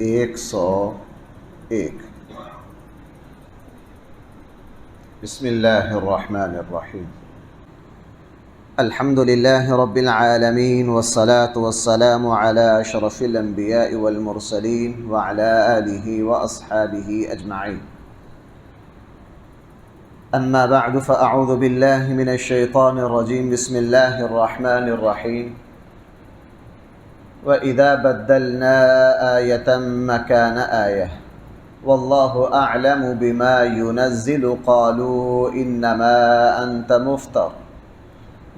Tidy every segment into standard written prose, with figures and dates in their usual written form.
101 بسم اللہ الرحمن الرحیم الحمد للہ رب العالمین والصلاة والسلام علی اشرف الانبیاء والمرسلین وعلی آلہ واصحابہ اجمعین اما بعد فاعوذ باللہ من الشیطان الرجیم بسم اللہ الرحمن الرحیم وَإِذَا بَدَّلْنَا آيَةً مَكَانَ آيَةٍ وَاللَّهُ أَعْلَمُ بِمَا يُنَزِّلُ قَالُوا إِنَّمَا أَنْتَ مُفْتَرٍ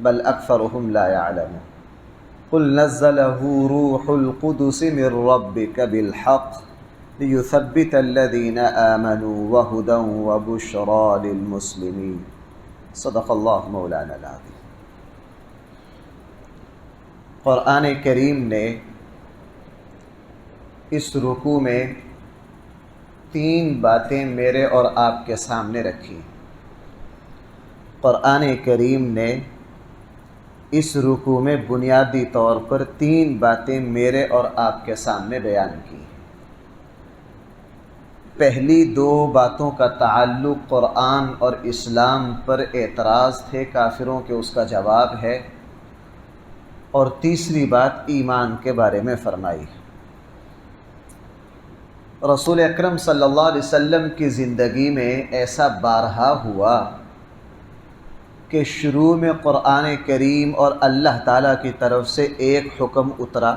بَلْ أَكْثَرُهُمْ لَا يَعْلَمُونَ قُلْ نَزَّلَهُ رُوحُ الْقُدُسِ مِنْ رَبِّكَ بِالْحَقِّ لِيُثَبِّتَ الَّذِينَ آمَنُوا وَهُدًى وَبُشْرَى لِلْمُسْلِمِينَ صدق اللہ مولانا العظیم۔ قرآن کریم نے اس رکوع میں 3 باتیں میرے اور آپ کے سامنے رکھی۔ قرآن کریم نے اس رکوع میں بنیادی طور پر 3 باتیں میرے اور آپ کے سامنے بیان کی۔ پہلی 2 باتوں کا تعلق قرآن اور اسلام پر اعتراض تھے کافروں کے، اس کا جواب ہے، اور تیسری بات ایمان کے بارے میں فرمائی۔ رسول اکرم صلی اللہ علیہ وسلم کی زندگی میں ایسا بارہا ہوا کہ شروع میں قرآن کریم اور اللہ تعالیٰ کی طرف سے ایک حکم اترا،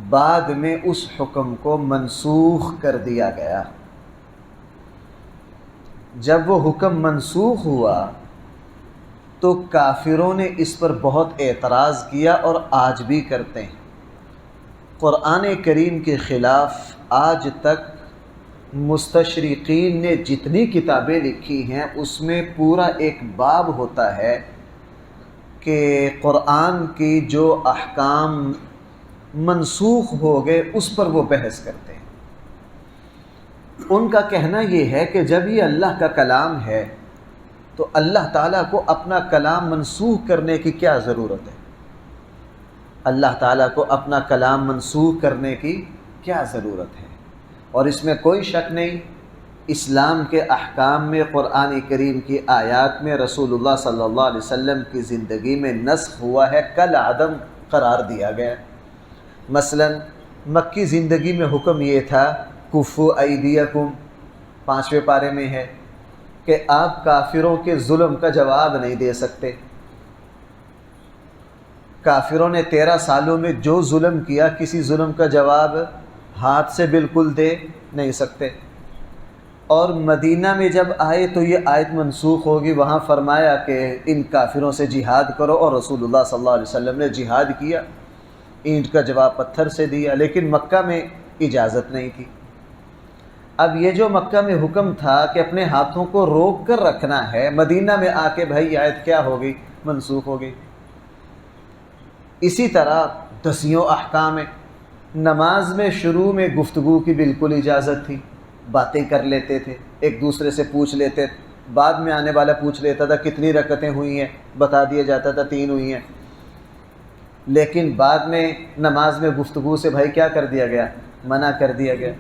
بعد میں اس حکم کو منسوخ کر دیا گیا۔ جب وہ حکم منسوخ ہوا تو کافروں نے اس پر بہت اعتراض کیا اور آج بھی کرتے ہیں۔ قرآن کریم کے خلاف آج تک مستشرقین نے جتنی کتابیں لکھی ہیں اس میں پورا ایک باب ہوتا ہے کہ قرآن کی جو احکام منسوخ ہو گئے اس پر وہ بحث کرتے ہیں۔ ان کا کہنا یہ ہے کہ جب یہ اللہ کا کلام ہے تو اللہ تعالیٰ کو اپنا کلام منسوخ کرنے کی کیا ضرورت ہے؟ اللہ تعالیٰ کو اپنا کلام منسوخ کرنے کی کیا ضرورت ہے؟ اور اس میں کوئی شک نہیں، اسلام کے احکام میں قرآن کریم کی آیات میں رسول اللہ صلی اللہ علیہ وسلم کی زندگی میں نسخ ہوا ہے، کل عدم قرار دیا گیا۔ مثلا مکی زندگی میں حکم یہ تھا کفو ایدیکم، 5ویں پارے میں ہے کہ آپ کافروں کے ظلم کا جواب نہیں دے سکتے۔ کافروں نے 13 سالوں میں جو ظلم کیا کسی ظلم کا جواب ہاتھ سے بالکل دے نہیں سکتے۔ اور مدینہ میں جب آئے تو یہ آیت منسوخ ہوگی، وہاں فرمایا کہ ان کافروں سے جہاد کرو، اور رسول اللہ صلی اللہ علیہ وسلم نے جہاد کیا، اینٹ کا جواب پتھر سے دیا، لیکن مکہ میں اجازت نہیں تھی۔ اب یہ جو مکہ میں حکم تھا کہ اپنے ہاتھوں کو روک کر رکھنا ہے، مدینہ میں آ کے بھائی آیت کیا ہو گئی؟ منسوخ ہو گئی۔ اسی طرح 10 احکام ہیں۔ نماز میں شروع میں گفتگو کی بالکل اجازت تھی، باتیں کر لیتے تھے، ایک دوسرے سے پوچھ لیتے، بعد میں آنے والا پوچھ لیتا تھا کتنی رکعتیں ہوئی ہیں، بتا دیا جاتا تھا 3 ہوئی ہیں، لیکن بعد میں نماز میں گفتگو سے بھائی کیا کر دیا گیا؟ منع کر دیا گیا۔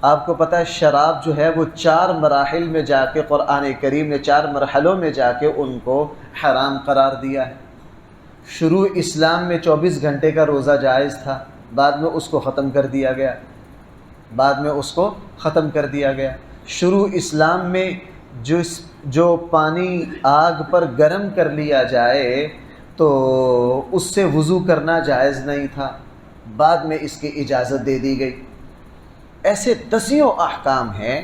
آپ کو پتہ ہے شراب جو ہے وہ 4 مراحل میں جا کے قرآن کریم نے 4 مرحلوں میں جا کے ان کو حرام قرار دیا ہے۔ شروع اسلام میں 24 گھنٹے کا روزہ جائز تھا، بعد میں اس کو ختم کر دیا گیا۔ شروع اسلام میں جو پانی آگ پر گرم کر لیا جائے تو اس سے وضو کرنا جائز نہیں تھا، بعد میں اس کی اجازت دے دی گئی۔ ایسے 10 احکام ہیں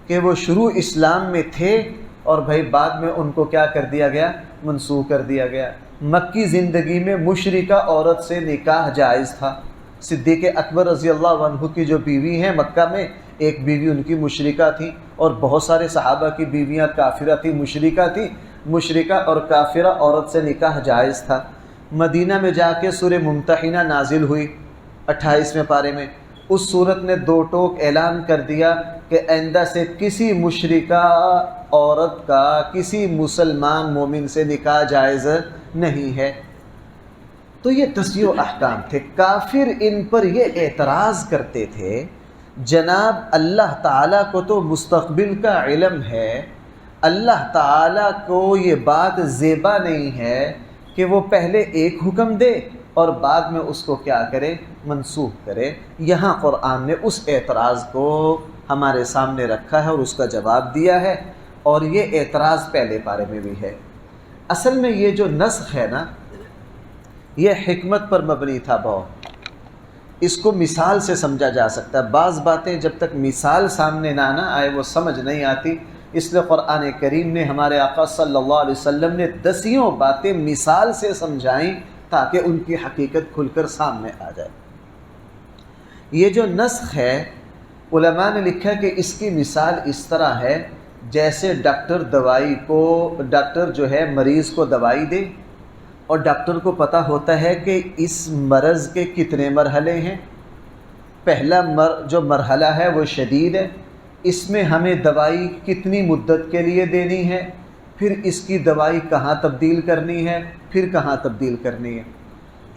کہ وہ شروع اسلام میں تھے اور بھائی بعد میں ان کو کیا کر دیا گیا؟ منسوخ کر دیا گیا۔ مکی زندگی میں مشرکہ عورت سے نکاح جائز تھا۔ صدیق اکبر رضی اللہ عنہ کی جو بیوی ہیں مکہ میں، ایک بیوی ان کی مشرکہ تھی، اور بہت سارے صحابہ کی بیویاں کافرہ تھیں، مشرکہ تھیں۔ مشرکہ اور کافرہ عورت سے نکاح جائز تھا۔ مدینہ میں جا کے سورہ ممتحنہ نازل ہوئی 28ویں پارے میں۔ اس صورت نے 2 ٹوک اعلان کر دیا کہ آئندہ سے کسی مشرکہ عورت کا کسی مسلمان مومن سے نکاح جائز نہیں ہے۔ تو یہ تشریع و احکام تھے. کافر ان پر یہ اعتراض کرتے تھے جناب اللہ تعالیٰ کو تو مستقبل کا علم ہے، اللہ تعالیٰ کو یہ بات زیبا نہیں ہے کہ وہ پہلے ایک حکم دے اور بعد میں اس کو کیا کرے، منسوخ کرے. یہاں قرآن نے اس اعتراض کو ہمارے سامنے رکھا ہے اور اس کا جواب دیا ہے، اور یہ اعتراض پہلے پارے میں بھی ہے. اصل میں یہ جو نسخ ہے نا، یہ حکمت پر مبنی تھا بہت. اس کو مثال سے سمجھا جا سکتا ہے. بعض باتیں جب تک مثال سامنے نہ آئے وہ سمجھ نہیں آتی. اس لیے قرآن کریم نے، ہمارے آقا صلی اللہ علیہ وسلم نے 10 باتیں مثال سے سمجھائیں تاکہ ان کی حقیقت کھل کر سامنے آ جائے. یہ جو نسخ ہے، علماء نے لکھا کہ اس کی مثال اس طرح ہے جیسے ڈاکٹر جو ہے مریض کو دوائی دے، اور ڈاکٹر کو پتہ ہوتا ہے کہ اس مرض کے کتنے مرحلے ہیں. پہلا جو مرحلہ ہے وہ شدید ہے، اس میں ہمیں دوائی کتنی مدت کے لیے دینی ہے، پھر اس کی دوائی کہاں تبدیل کرنی ہے، پھر کہاں تبدیل کرنی ہے.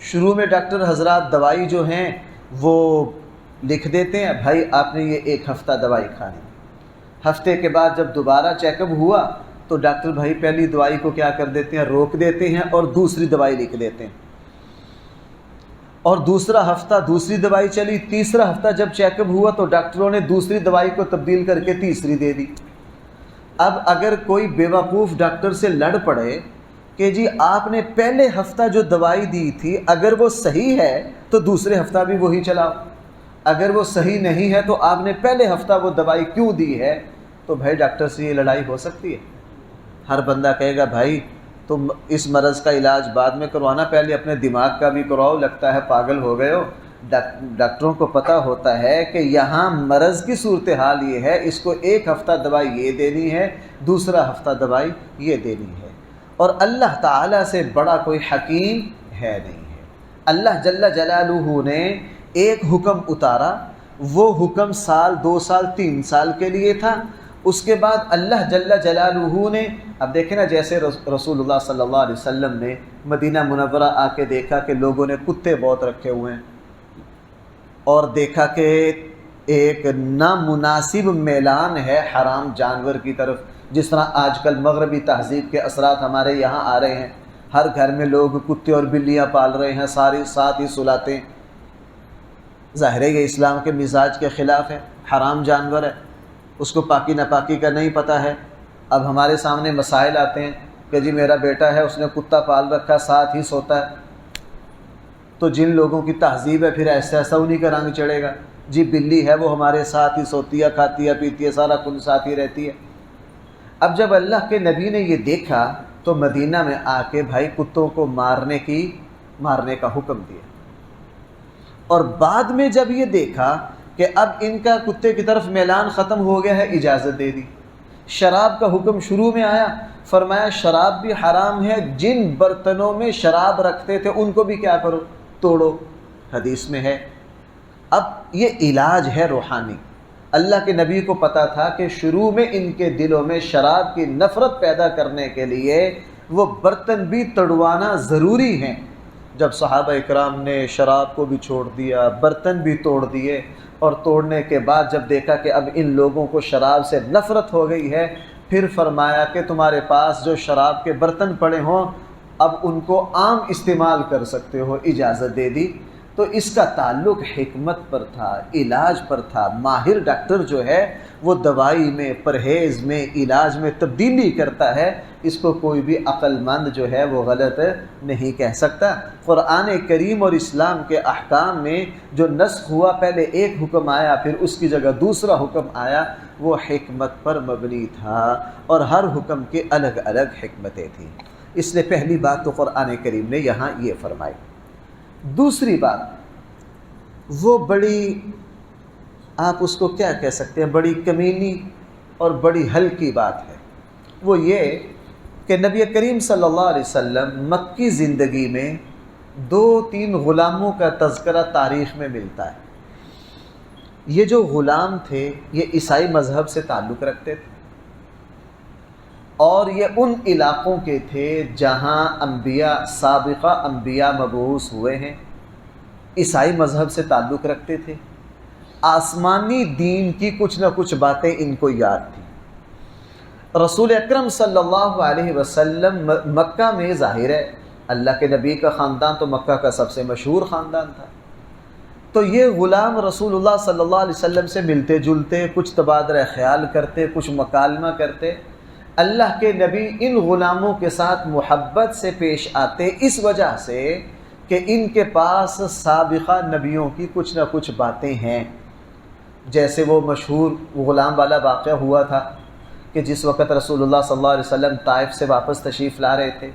شروع میں ڈاکٹر حضرات دوائی جو ہیں وہ لکھ دیتے ہیں، بھائی آپ نے یہ 1 ہفتہ دوائی کھانی. ہفتے کے بعد جب دوبارہ چیک اپ ہوا تو ڈاکٹر بھائی پہلی دوائی کو کیا کر دیتے ہیں، روک دیتے ہیں اور دوسری دوائی لکھ دیتے ہیں. اور دوسرا ہفتہ دوسری دوائی چلی، تیسرا ہفتہ جب چیک اپ ہوا تو ڈاکٹروں نے دوسری دوائی کو تبدیل کر کے تیسری دے دی. اب اگر کوئی بیوقوف ڈاکٹر سے لڑ پڑے کہ جی آپ نے پہلے ہفتہ جو دوائی دی تھی اگر وہ صحیح ہے تو دوسرے ہفتہ بھی وہی چلاؤ، اگر وہ صحیح نہیں ہے تو آپ نے پہلے ہفتہ وہ دوائی کیوں دی ہے، تو بھائی ڈاکٹر سے یہ لڑائی ہو سکتی ہے. ہر بندہ کہے گا بھائی تم اس مرض کا علاج بعد میں کروانا، پہلے اپنے دماغ کا بھی کراؤ، لگتا ہے پاگل ہو گئے ہو. ڈاکٹروں کو پتہ ہوتا ہے کہ یہاں مرض کی صورتحال یہ ہے، اس کو 1 ہفتہ دوائی یہ دینی ہے، دوسرا ہفتہ دوائی یہ دینی ہے. اور اللہ تعالیٰ سے بڑا کوئی حکیم ہے نہیں ہے. اللہ جل جلالہ نے ایک حکم اتارا، وہ حکم سال 2 سال 3 سال کے لیے تھا. اس کے بعد اللہ جل جلالہ نے، اب دیکھیں نا، جیسے رسول اللہ صلی اللہ علیہ وسلم نے مدینہ منورہ آ کے دیکھا کہ لوگوں نے کتے بہت رکھے ہوئے ہیں، اور دیکھا کہ ایک نامناسب میلان ہے حرام جانور کی طرف. جس طرح آج کل مغربی تہذیب کے اثرات ہمارے یہاں آ رہے ہیں، ہر گھر میں لوگ کتے اور بلیاں پال رہے ہیں، ساری ساتھ ہی سلاتے ہیں. ظاہر ہے یہ اسلام کے مزاج کے خلاف ہے، حرام جانور ہے، اس کو پاکی ناپاکی کا نہیں پتہ ہے. اب ہمارے سامنے مسائل آتے ہیں کہ جی میرا بیٹا ہے، اس نے کتا پال رکھا، ساتھ ہی سوتا ہے. تو جن لوگوں کی تہذیب ہے پھر ایسا انہی کا رنگ چڑھے گا. جی بلی ہے وہ ہمارے ساتھ ہی سوتی ہے، کھاتی ہے، پیتی ہے، سارا کل ساتھ ہی رہتی ہے. اب جب اللہ کے نبی نے یہ دیکھا تو مدینہ میں آ کے بھائی کتوں کو مارنے کا حکم دیا. اور بعد میں جب یہ دیکھا کہ اب ان کا کتے کی طرف میلان ختم ہو گیا ہے، اجازت دے دی. شراب کا حکم شروع میں آیا، فرمایا شراب بھی حرام ہے، جن برتنوں میں شراب رکھتے تھے ان کو بھی کیا کرو، توڑو. حدیث میں ہے. اب یہ علاج ہے روحانی. اللہ کے نبی کو پتا تھا کہ شروع میں ان کے دلوں میں شراب کی نفرت پیدا کرنے کے لیے وہ برتن بھی تڑوانا ضروری ہیں. جب صحابہ اکرام نے شراب کو بھی چھوڑ دیا، برتن بھی توڑ دیے، اور توڑنے کے بعد جب دیکھا کہ اب ان لوگوں کو شراب سے نفرت ہو گئی ہے، پھر فرمایا کہ تمہارے پاس جو شراب کے برتن پڑے ہوں اب ان کو عام استعمال کر سکتے ہو، اجازت دے دی. تو اس کا تعلق حکمت پر تھا، علاج پر تھا. ماہر ڈاکٹر جو ہے وہ دوائی میں، پرہیز میں، علاج میں تبدیلی کرتا ہے. اس کو کوئی بھی عقل مند جو ہے وہ غلط نہیں کہہ سکتا. قرآن کریم اور اسلام کے احکام میں جو نسخ ہوا، پہلے ایک حکم آیا پھر اس کی جگہ دوسرا حکم آیا، وہ حکمت پر مبنی تھا، اور ہر حکم کے الگ الگ حکمتیں تھیں. اس لیے پہلی بات تو قرآن کریم نے یہاں یہ فرمائی. دوسری بات، وہ بڑی، آپ اس کو کیا کہہ سکتے ہیں، بڑی کمینی اور بڑی ہلکی بات ہے. وہ یہ کہ نبی کریم صلی اللہ علیہ وسلم مکی زندگی میں 2-3 غلاموں کا تذکرہ تاریخ میں ملتا ہے. یہ جو غلام تھے یہ عیسائی مذہب سے تعلق رکھتے تھے. اور یہ ان علاقوں کے تھے جہاں انبیاء سابقہ انبیاء مبعوث ہوئے ہیں، عیسائی مذہب سے تعلق رکھتے تھے، آسمانی دین کی کچھ نہ کچھ باتیں ان کو یاد تھیں۔ رسول اکرم صلی اللہ علیہ وسلم مکہ میں، ظاہر ہے اللہ کے نبی کا خاندان تو مکہ کا سب سے مشہور خاندان تھا، تو یہ غلام رسول اللہ صلی اللہ علیہ وسلم سے ملتے جلتے، کچھ تبادلہ خیال کرتے، کچھ مکالمہ کرتے۔ اللہ کے نبی ان غلاموں کے ساتھ محبت سے پیش آتے اس وجہ سے کہ ان کے پاس سابقہ نبیوں کی کچھ نہ کچھ باتیں ہیں، جیسے وہ مشہور غلام والا واقعہ ہوا تھا کہ جس وقت رسول اللہ صلی اللہ علیہ وسلم طائف سے واپس تشریف لا رہے تھے،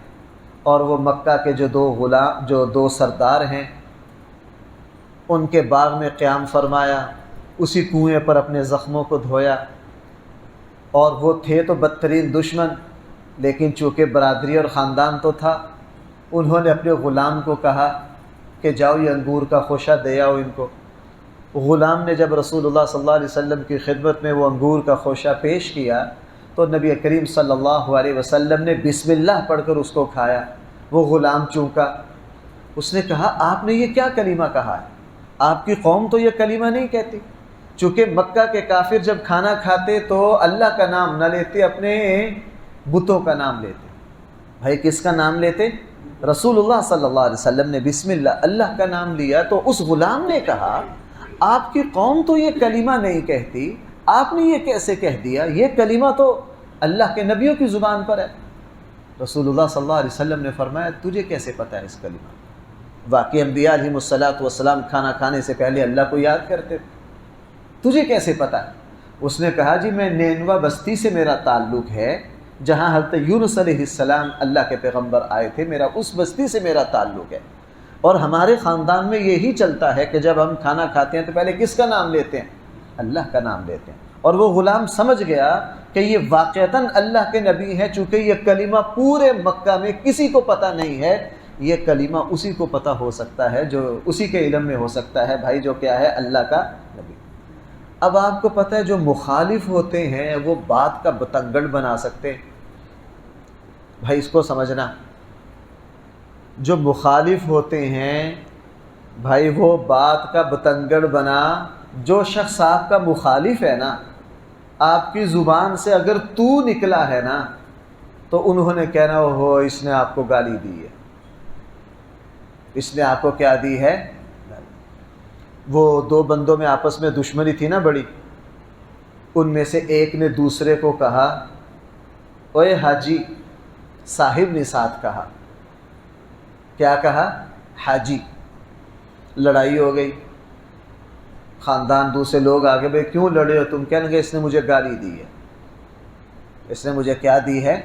اور وہ مکہ کے جو دو سردار ہیں ان کے باغ میں قیام فرمایا، اسی کنویں پر اپنے زخموں کو دھویا، اور وہ تھے تو بدترین دشمن، لیکن چونکہ برادری اور خاندان تو تھا، انہوں نے اپنے غلام کو کہا کہ جاؤ یہ انگور کا خوشہ دے آؤ ان کو۔ غلام نے جب رسول اللہ صلی اللہ علیہ وسلم کی خدمت میں وہ انگور کا خوشہ پیش کیا تو نبی کریم صلی اللہ علیہ وسلم نے بسم اللہ پڑھ کر اس کو کھایا۔ وہ غلام چونکا، اس نے کہا آپ نے یہ کیا کلمہ کہا ہے؟ آپ کی قوم تو یہ کلمہ نہیں کہتی۔ چونکہ مکہ کے کافر جب کھانا کھاتے تو اللہ کا نام نہ لیتے، اپنے بتوں کا نام لیتے۔ بھائی کس کا نام لیتے؟ رسول اللہ صلی اللہ علیہ وسلم نے بسم اللہ کا نام لیا، تو اس غلام نے کہا آپ کی قوم تو یہ کلمہ نہیں کہتی، آپ نے یہ کیسے کہہ دیا؟ یہ کلمہ تو اللہ کے نبیوں کی زبان پر ہے۔ رسول اللہ صلی اللہ علیہ وسلم نے فرمایا تجھے کیسے پتہ ہے اس کلمہ؟ واقعی انبیاء علیہم الصلاۃ والسلام کھانا کھانے سے پہلے اللہ کو یاد کرتے تھے، تجھے کیسے پتہ ہے؟ اس نے کہا جی میں نینوا بستی سے میرا تعلق ہے، جہاں حضرت یونس علیہ السلام اللہ کے پیغمبر آئے تھے، میرا اس بستی سے میرا تعلق ہے، اور ہمارے خاندان میں یہی چلتا ہے کہ جب ہم کھانا کھاتے ہیں تو پہلے کس کا نام لیتے ہیں؟ اللہ کا نام لیتے ہیں۔ اور وہ غلام سمجھ گیا کہ یہ واقعتاً اللہ کے نبی ہیں، چونکہ یہ کلمہ پورے مکہ میں کسی کو پتہ نہیں ہے، یہ کلمہ اسی کو پتہ ہو سکتا ہے جو اسی کے علم میں ہو سکتا ہے، بھائی جو کیا ہے اللہ کا نبی۔ اب آپ کو پتہ ہے جو مخالف ہوتے ہیں وہ بات کا بتنگڑ بنا سکتے ہیں، بھائی اس کو سمجھنا، جو مخالف ہوتے ہیں بھائی وہ بات کا بتنگڑ بنا، جو شخص آپ کا مخالف ہے نا، آپ کی زبان سے اگر تو نکلا ہے نا تو انہوں نے کہنا ہو اس نے آپ کو گالی دی ہے، اس نے آپ کو کیا دی ہے؟ وہ دو بندوں میں آپس میں دشمنی تھی نا بڑی، ان میں سے ایک نے دوسرے کو کہا اوے حاجی، صاحب نے ساتھ کہا، کیا کہا؟ حاجی۔ لڑائی ہو گئی، خاندان دوسرے لوگ آگے بھائی کیوں لڑے ہو تم؟ کہنے لگے اس نے مجھے گالی دی ہے، اس نے مجھے کیا دی ہے؟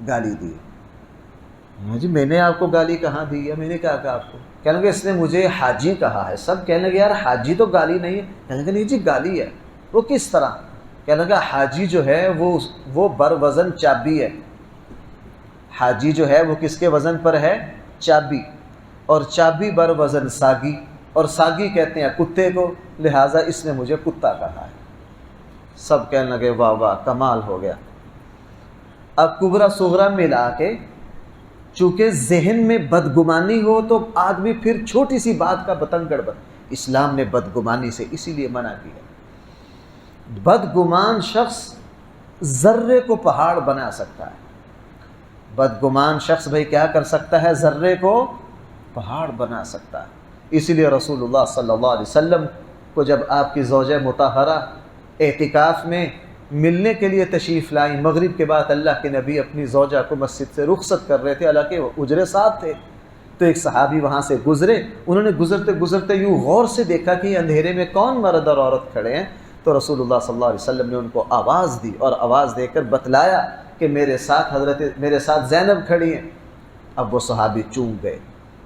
گالی دی ہے۔ جی میں نے آپ کو گالی کہاں دی ہے؟ میں نے کیا کہا آپ کو؟ کہنے لگے اس نے مجھے حاجی کہا ہے۔ سب کہنے لگے یار حاجی تو گالی نہیں ہے۔ کہنے لگے نہیں جی گالی ہے۔ وہ کس طرح؟ کہنے لگا حاجی جو ہے وہ بر وزن چابی ہے، حاجی جو ہے وہ کس کے وزن پر ہے؟ چابی، اور چابی بر وزن ساگی، اور ساگی کہتے ہیں کتے کو، لہٰذا اس نے مجھے کتا کہا ہے۔ سب کہنے لگے واہ واہ کمال ہو گیا۔ اب کبرا صغرا ملا کے چونکہ ذہن میں بدگمانی ہو تو آدمی پھر چھوٹی سی بات کا بتنگڑ اسلام نے بدگمانی سے اسی لیے منع کیا۔ بدگمان شخص ذرے کو پہاڑ بنا سکتا ہے، بدگمان شخص بھائی کیا کر سکتا ہے؟ ذرے کو پہاڑ بنا سکتا ہے۔ اسی لیے رسول اللہ صلی اللہ علیہ وسلم کو جب آپ کی زوجہ مطہرہ اعتکاف میں ملنے کے لیے تشریف لائیں، مغرب کے بعد اللہ کے نبی اپنی زوجہ کو مسجد سے رخصت کر رہے تھے، حالانکہ اجرے ساتھ تھے، تو ایک صحابی وہاں سے گزرے، انہوں نے گزرتے گزرتے یوں غور سے دیکھا کہ یہ اندھیرے میں کون مرد اور عورت کھڑے ہیں، تو رسول اللہ صلی اللہ علیہ وسلم نے ان کو آواز دی اور آواز دے کر بتلایا کہ میرے ساتھ زینب کھڑی ہیں۔ اب وہ صحابی چونک گئے،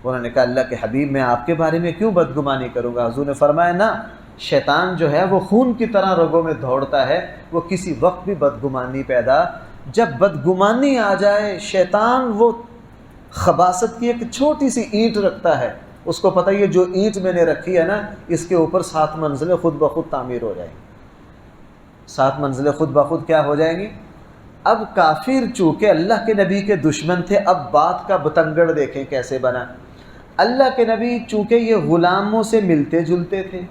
انہوں نے کہا اللہ کے حبیب میں آپ کے بارے میں کیوں بدگمانی کروں گا؟ حضور نے فرمایا نا، شیطان جو ہے وہ خون کی طرح رگوں میں دوڑتا ہے، وہ کسی وقت بھی بدگمانی پیدا، جب بدگمانی آ جائے شیطان وہ خباثت کی ایک چھوٹی سی اینٹ رکھتا ہے، اس کو پتہ یہ جو اینٹ میں نے رکھی ہے نا اس کے اوپر 7 منزلیں خود بخود تعمیر ہو جائیں گی، 7 منزلیں خود بخود کیا ہو جائیں گی؟ اب کافر چونکہ اللہ کے نبی کے دشمن تھے، اب بات کا بتنگڑ دیکھیں کیسے بنا۔ اللہ کے نبی چونکہ یہ غلاموں سے ملتے جلتے تھے،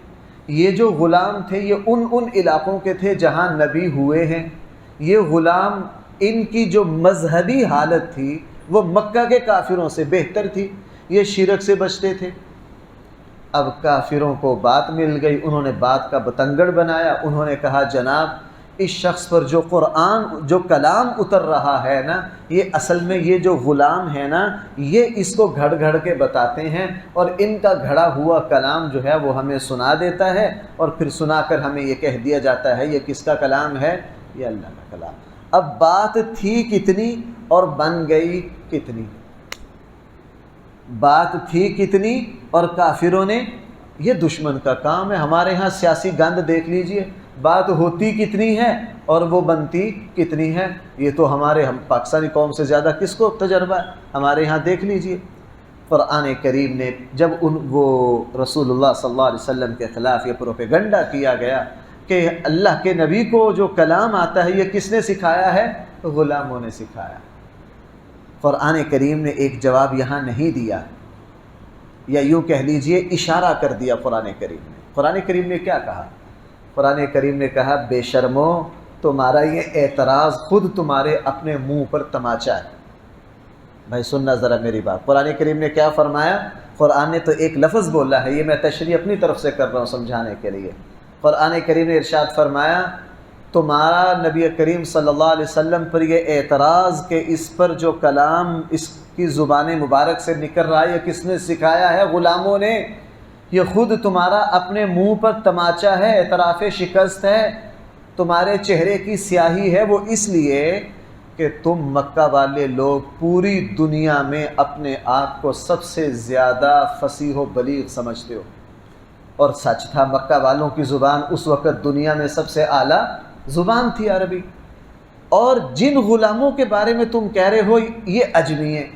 یہ جو غلام تھے یہ ان علاقوں کے تھے جہاں نبی ہوئے ہیں، یہ غلام ان کی جو مذہبی حالت تھی وہ مکہ کے کافروں سے بہتر تھی، یہ شرک سے بچتے تھے۔ اب کافروں کو بات مل گئی، انہوں نے بات کا بتنگڑ بنایا، انہوں نے کہا جناب اس شخص پر جو قرآن جو کلام اتر رہا ہے نا، یہ اصل میں یہ جو غلام ہے نا، یہ اس کو گھڑ گھڑ کے بتاتے ہیں، اور ان کا گھڑا ہوا کلام جو ہے وہ ہمیں سنا دیتا ہے، اور پھر سنا کر ہمیں یہ کہہ دیا جاتا ہے یہ کس کا کلام ہے؟ یہ اللہ کا کلام۔ اب بات تھی کتنی اور بن گئی کتنی؟ بات تھی کتنی اور کافروں نے، یہ دشمن کا کام ہے۔ ہمارے ہاں سیاسی گند دیکھ لیجئے، بات ہوتی کتنی ہے اور وہ بنتی کتنی ہے۔ یہ تو ہم پاکستانی قوم سے زیادہ کس کو تجربہ ہے؟ ہمارے ہاں دیکھ لیجئے، قرآن کریم نے جب وہ رسول اللہ صلی اللہ علیہ وسلم کے خلاف یہ پروپیگنڈا کیا گیا کہ اللہ کے نبی کو جو کلام آتا ہے یہ کس نے سکھایا ہے؟ غلاموں نے سکھایا۔ قرآن کریم نے ایک جواب یہاں نہیں دیا، یا یوں کہہ لیجئے اشارہ کر دیا قرآن کریم نے۔ قرآن کریم نے کیا کہا؟ قرآن کریم نے کہا بے شرمو، تمہارا یہ اعتراض خود تمہارے اپنے منہ پر تماچا ہے۔ بھائی سننا ذرا میری بات، قرآن کریم نے کیا فرمایا؟ قرآن نے تو ایک لفظ بولا ہے، یہ میں تشریح اپنی طرف سے کر رہا ہوں سمجھانے کے لیے۔ قرآن کریم نے ارشاد فرمایا تمہارا نبی کریم صلی اللہ علیہ وسلم پر یہ اعتراض کہ اس پر جو کلام اس کی زبان مبارک سے نکل رہا ہے یہ کس نے سکھایا ہے؟ غلاموں نے۔ یہ خود تمہارا اپنے منہ پر تماچا ہے، اعتراف شکست ہے، تمہارے چہرے کی سیاہی ہے، وہ اس لیے کہ تم مکہ والے لوگ پوری دنیا میں اپنے آپ کو سب سے زیادہ فصیح و بلیغ سمجھتے ہو، اور سچ تھا مکہ والوں کی زبان اس وقت دنیا میں سب سے اعلیٰ زبان تھی عربی۔ اور جن غلاموں کے بارے میں تم کہہ رہے ہو یہ اجمی ہیں،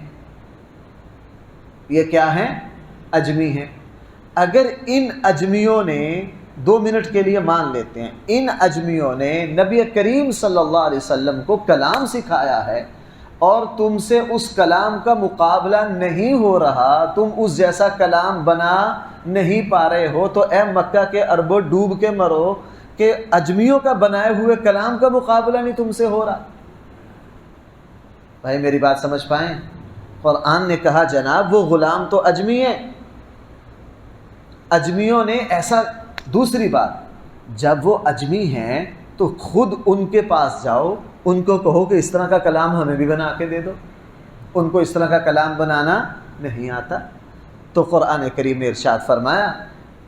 یہ کیا ہیں؟ اجمی ہیں۔ اگر ان اجمیوں نے 2 منٹ کے لیے مان لیتے ہیں ان اجمیوں نے نبی کریم صلی اللہ علیہ وسلم کو کلام سکھایا ہے، اور تم سے اس کلام کا مقابلہ نہیں ہو رہا، تم اس جیسا کلام بنا نہیں پا رہے ہو، تو اے مکہ کے عربوں ڈوب کے مرو کہ اجمیوں کا بنائے ہوئے کلام کا مقابلہ نہیں تم سے ہو رہا۔ بھائی میری بات سمجھ پائیں؟ قرآن نے کہا جناب وہ غلام تو اجمی ہیں، اجمیوں نے ایسا۔ دوسری بات، جب وہ اجمی ہیں تو خود ان کے پاس جاؤ، ان کو کہو کہ اس طرح کا کلام ہمیں بھی بنا کے دے دو، ان کو اس طرح کا کلام بنانا نہیں آتا۔ تو قرآن کریم نے ارشاد فرمایا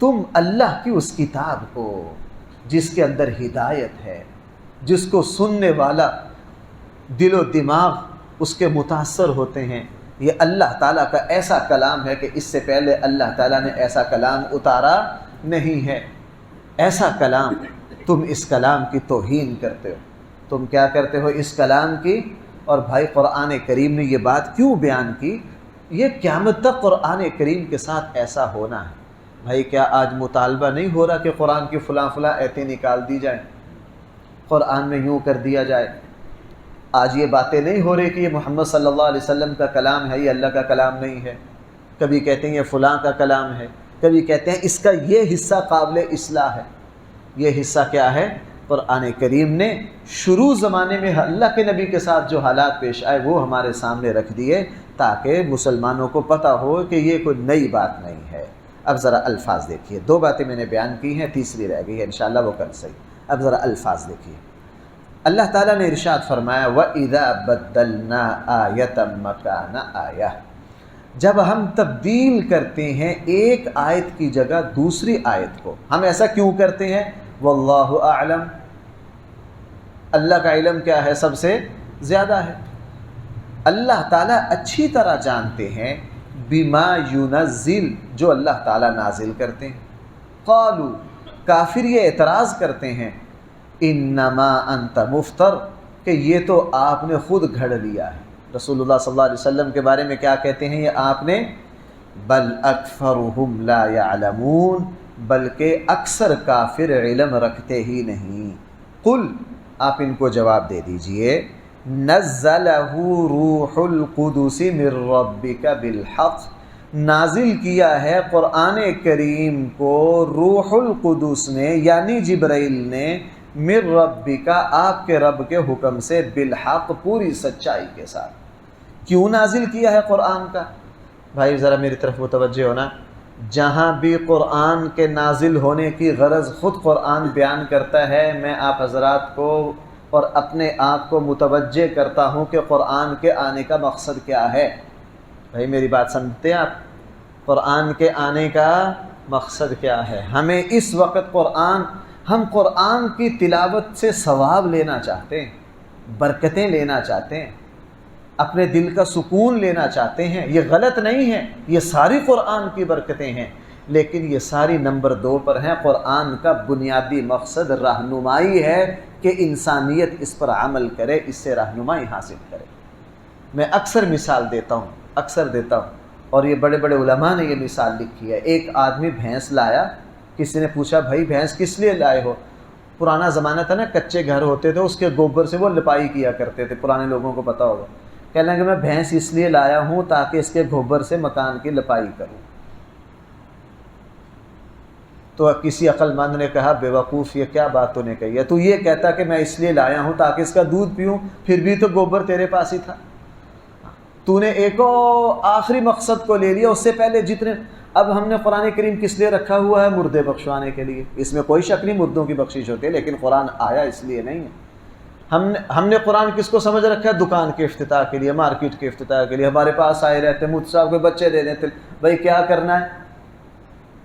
تم اللہ کی اس کتاب کو جس کے اندر ہدایت ہے، جس کو سننے والا دل و دماغ اس کے متاثر ہوتے ہیں، یہ اللہ تعالیٰ کا ایسا کلام ہے کہ اس سے پہلے اللہ تعالیٰ نے ایسا کلام اتارا نہیں ہے۔ ایسا کلام، تم اس کلام کی توہین کرتے ہو، تم کیا کرتے ہو اس کلام کی۔ اور بھائی قرآن کریم نے یہ بات کیوں بیان کی؟ یہ قیامت تک قرآن کریم کے ساتھ ایسا ہونا ہے۔ بھائی کیا آج مطالبہ نہیں ہو رہا کہ قرآن کی فلاں ایتیں نکال دی جائیں، قرآن میں یوں کر دیا جائے؟ آج یہ باتیں نہیں ہو رہی کہ یہ محمد صلی اللہ علیہ وسلم کا کلام ہے، یہ اللہ کا کلام نہیں ہے؟ کبھی کہتے ہیں یہ فلاں کا کلام ہے، کبھی کہتے ہیں اس کا یہ حصہ قابل اصلاح ہے۔ یہ حصہ کیا ہے؟ قرآن کریم نے شروع زمانے میں اللہ کے نبی کے ساتھ جو حالات پیش آئے وہ ہمارے سامنے رکھ دیے تاکہ مسلمانوں کو پتہ ہو کہ یہ کوئی نئی بات نہیں ہے۔ اب ذرا الفاظ دیکھیے، 2 باتیں میں نے بیان کی ہیں، تیسری رہ گئی ہے انشاءاللہ وہ کل صحیح۔ اب ذرا الفاظ دیکھیے، اللہ تعالیٰ نے ارشاد فرمایا وَإِذَا بَدَّلْنَا آیَةً مَكَانَ آیَةٍ، جب ہم تبدیل کرتے ہیں ایک آیت کی جگہ دوسری آیت کو، ہم ایسا کیوں کرتے ہیں؟ واللہ اعلم، اللہ کا علم کیا ہے؟ سب سے زیادہ ہے۔ اللہ تعالیٰ اچھی طرح جانتے ہیں بما ينزل، جو اللہ تعالیٰ نازل کرتے ہیں۔ قالوا، کافر یہ اعتراض کرتے ہیں انما انت مفتر، کہ یہ تو آپ نے خود گھڑ لیا ہے۔ رسول اللہ صلی اللہ علیہ وسلم کے بارے میں کیا کہتے ہیں؟ یہ آپ نے، بل اکثرهم لا يعلمون، بلکہ اکثر کافر علم رکھتے ہی نہیں۔ قل، آپ ان کو جواب دے دیجئے نزلہ روح القدس من ربک بالحق، نازل کیا ہے قرآن کریم کو روح القدس نے یعنی جبرائیل نے، من ربک آپ کے رب کے حکم سے، بالحق پوری سچائی کے ساتھ۔ کیوں نازل کیا ہے قرآن کا؟ بھائی ذرا میری طرف متوجہ ہونا، جہاں بھی قرآن کے نازل ہونے کی غرض خود قرآن بیان کرتا ہے، میں آپ حضرات کو اور اپنے آپ کو متوجہ کرتا ہوں کہ قرآن کے آنے کا مقصد کیا ہے۔ بھائی میری بات سمجھتے ہیں آپ؟ قرآن کے آنے کا مقصد کیا ہے؟ ہمیں اس وقت ہم قرآن کی تلاوت سے ثواب لینا چاہتے ہیں، برکتیں لینا چاہتے ہیں، اپنے دل کا سکون لینا چاہتے ہیں۔ یہ غلط نہیں ہے، یہ ساری قرآن کی برکتیں ہیں، لیکن یہ ساری نمبر 2 پر ہیں۔ قرآن کا بنیادی مقصد رہنمائی ہے کہ انسانیت اس پر عمل کرے، اس سے رہنمائی حاصل کرے۔ میں اکثر مثال دیتا ہوں اور یہ بڑے بڑے علماء نے یہ مثال لکھی ہے۔ ایک آدمی بھینس لایا، کسی نے پوچھا بھائی بھینس کس لیے لائے ہو؟ پرانا زمانہ تھا نا، کچے گھر ہوتے تھے، اس کے گوبر سے وہ لپائی کیا کرتے تھے، پرانے لوگوں کو پتہ ہوگا۔ کہنے لگے میں بھینس اس لیے لایا ہوں تاکہ اس کے گوبر سے مکان کی لپائی کروں۔ تو کسی عقل مند نے کہا بے وقوف یہ کیا بات تو نے کہی ہے، تو یہ کہتا کہ میں اس لیے لایا ہوں تاکہ اس کا دودھ پیوں، پھر بھی تو گوبر تیرے پاس ہی تھا۔ تو نے ایک آخری مقصد کو لے لیا، اس سے پہلے جتنے۔ اب ہم نے قرآن کریم کس لیے رکھا ہوا ہے؟ مردے بخشوانے کے لیے۔ اس میں کوئی شک نہیں مردوں کی بخشش ہوتی ہے، لیکن قرآن آیا اس لیے نہیں ہے۔ ہم نے قرآن کس کو سمجھ رکھا ہے؟ دکان کے افتتاح کے لیے، مارکیٹ کے افتتاح کے لیے۔ ہمارے پاس آئے رہتے مفتی صاحب کے بچے دے دیتے، بھائی کیا کرنا ہے؟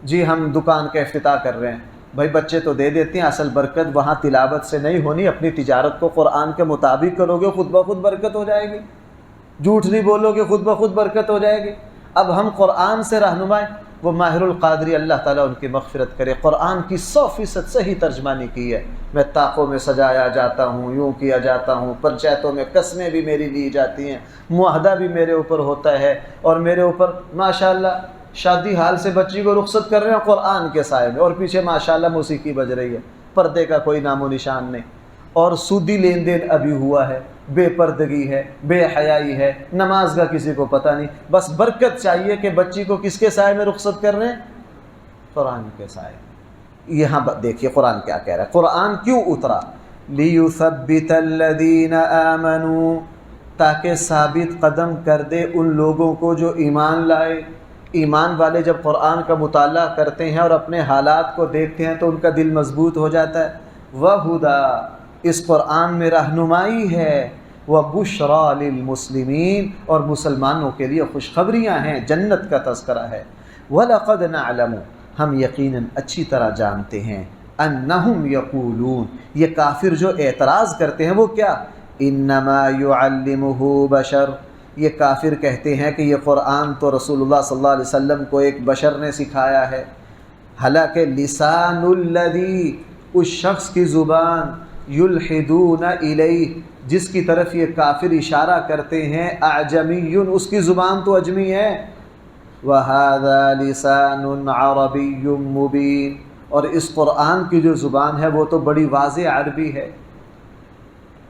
جی ہم دکان کا افتتاح کر رہے ہیں۔ بھائی بچے تو دے دیتے ہیں، اصل برکت وہاں تلاوت سے نہیں ہونی، اپنی تجارت کو قرآن کے مطابق کرو گے خود بخود برکت ہو جائے گی، جھوٹ نہیں بولو گے خود بخود برکت ہو جائے گی۔ اب ہم قرآن سے رہنمائی، وہ ماہر القادری اللہ تعالیٰ ان کی مغفرت کرے، قرآن کی 100% صحیح ترجمانی کی ہے۔ میں طاقوں میں سجایا جاتا ہوں، یوں کیا جاتا ہوں، پنچایتوں میں قسمیں بھی میری لی جاتی ہیں، معاہدہ بھی میرے اوپر ہوتا ہے، اور میرے اوپر ماشاءاللہ شادی حال سے بچی کو رخصت کر رہے ہیں قرآن کے سائے میں، اور پیچھے ماشاءاللہ موسیقی بج رہی ہے، پردے کا کوئی نام و نشان نہیں، اور سودی لین دین ابھی ہوا ہے، بے پردگی ہے، بے حیائی ہے، نماز کا کسی کو پتہ نہیں۔ بس برکت چاہیے کہ بچی کو کس کے سائے میں رخصت کر رہے ہیں؟ قرآن کے سائے میں۔ یہاں دیکھیے قرآن کیا کہہ رہا ہے، قرآن کیوں اترا؟ لِيُثَبِّتَ الَّذِينَ آمَنُوا، تاکہ ثابت قدم کر دے ان لوگوں کو جو ایمان لائے۔ ایمان والے جب قرآن کا مطالعہ کرتے ہیں اور اپنے حالات کو دیکھتے ہیں تو ان کا دل مضبوط ہو جاتا ہے۔ وَهُدَى، اس قرآن میں رہنمائی ہے، وَبُشْرَى لِلْمُسْلِمِينَ، اور مسلمانوں کے لیے خوشخبریاں ہیں، جنت کا تذکرہ ہے۔ وَلَقَدْ نَعْلَمُ، ہم یقیناً اچھی طرح جانتے ہیں، أَنَّهُمْ يَقُولُونَ، یہ کافر جو اعتراض کرتے ہیں وہ کیا؟ إِنَّمَا يُعَلِّمُهُ بَشَرٌ، یہ کافر کہتے ہیں کہ یہ قرآن تو رسول اللہ صلی اللہ علیہ وسلم کو ایک بشر نے سکھایا ہے۔ حالانکہ لسان الذی، اس شخص کی زبان، یلحدون الیہ، جس کی طرف یہ کافر اشارہ کرتے ہیں، اعجمی، اس کی زبان تو اجمی ہے۔ وَهَذَا لِسَانٌ عَرَبِيٌّ مُبِينٌ، اور اس قرآن کی جو زبان ہے وہ تو بڑی واضح عربی ہے۔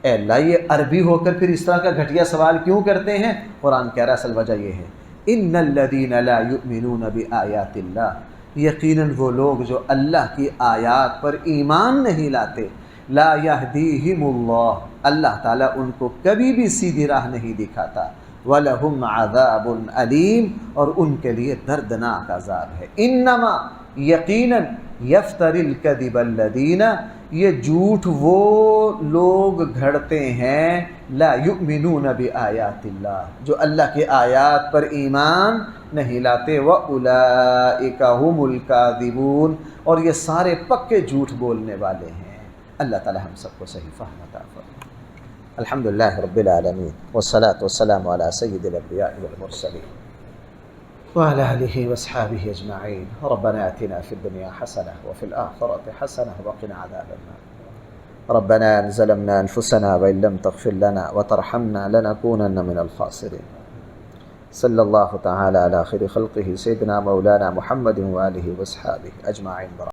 اے اللہ یہ عربی ہو کر پھر اس طرح کا گھٹیا سوال کیوں کرتے ہیں؟ قرآن کہہ رہا اصل وجہ یہ ہے، ان الذین لا یؤمنون بآیات اللہ، یقیناً وہ لوگ جو اللہ کی آیات پر ایمان نہیں لاتے، لا یہدیہم اللہ، اللہ تعالیٰ ان کو کبھی بھی سیدھی راہ نہیں دکھاتا، وَلَهُمْ عَذَابٌ علیم، اور ان کے لیے دردناک عذاب ہے۔ انما، یقیناً، یفتری الکذب الذین، یہ جھوٹ وہ لوگ گھڑتے ہیں، لا یؤمنون بآیات اللہ، جو اللہ کی آیات پر ایمان نہیں لاتے، وَأُولَئِکَ هُمُ الْكَاذِبُونَ، اور یہ سارے پکے جھوٹ بولنے والے ہیں۔ اللہ تعالی ہم سب کو صحیح فہم عطا فرمائے۔ الحمدللہ رب العالمین، والصلاة والسلام علی سید الانبیاء والمرسلین وعلى آله وأصحابه أجمعين. ربنا آتنا في الدنيا حسنة وفي الآخرة حسنة وقنا عذاب النار. ربنا ظلمنا أنفسنا وإن لم تغفر لنا وترحمنا لنكونن من الخاسرين. صلى الله تعالى على خير خلقه سيدنا مولانا محمد وآله وأصحابه أجمعين.